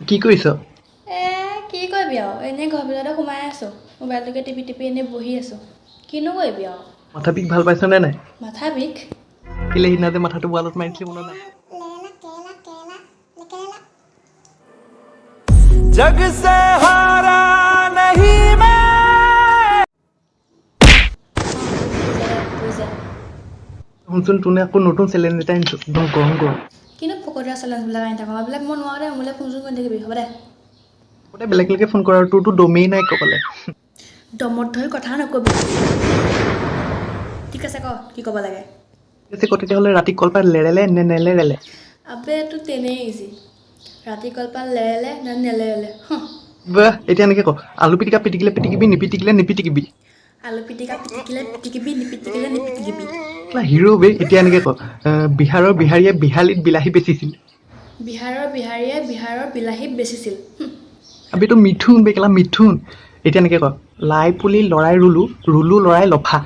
কি কৰিছ? কি কৰিবি আৰু এনেই ঘৰ ভিতৰতে সোমাই আছোঁ মোবাইলটোকে টিপি টিপি এনেই বহি আছোঁ কিনো কৰিবি আৰু মাথা বিষ ভাল পাইছ নে নাই? মাথা বিষ কেলে সিদিনা যে মাথাটো ৱালত মাৰিছিলি মনত নাই? जग से हारा नहीं मैं বুজিছে শুনচোন তোনে আকৌ নতুন চেলেঞ্জ এটা আনিছো একদম গৰম গৰম। কিনো ফকতীয়া চেলেঞ্জবিলাক আনি থাকোঁ এইবিলাক মই নোৱাৰোঁ দে মোলৈ ফোন চোন কৰি থাকিবি হ'ব দে গোটেই বেলেগ বেলেগে ফোন কৰ আৰু তোৰতো দমেই নাই ক'বলে। দমত ধৰি কথা নকবি ঠিক আছে ক কি ক'ব লাগে ঠিক আছে তেতিয়াহ'লে ৰাতি কলপাত লেৰেলে নে নেলেৰেলে? আবে এইটো তেনেই ইজি ৰাতি কলপাত লেৰেলে নে নেলেৰেলে বাহ এতিয়া এনেকে ক আলু পিটিকা পিটিকিলে পিটিকিবি নিপিটিকিলে নিপিটিকিবি। আলু পিটিকা পিটিকিলে পিটিকিবি নিপিটিকিলে নিপিটিকিবি হিৰো বে এতিয়া এনেকে ক বিহাৰৰ বিহাৰীয়ে বিহালীত বিলাহী বেচিছিল। বিহাৰৰ বিহাৰীয়ে বিহাৰৰ বিলাহী বেচিছিল আবেতো মিথুন বে কেলা মিথুন। এতিয়া এনেকে ক লাই পুলি লৰাই ৰুলো ৰুলো লৰাই লফা।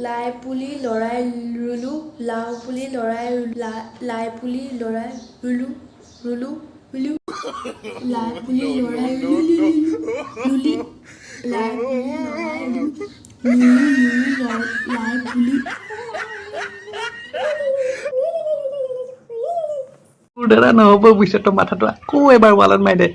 লাই পুলি লৰাই ৰুলো লাও পুলি লৰাই লাই পুলি লৰাই ৰুলো ৰুলো ৰুলো লাই পুলি লৰাই ৰুলি ৰুলি লাই পুলি লৰাই লাই পুলি তোৰ দ্বাৰা নহ'ব বুজিছ তই মাথাটো আকৌ এবাৰ ৱালত মাৰি দে।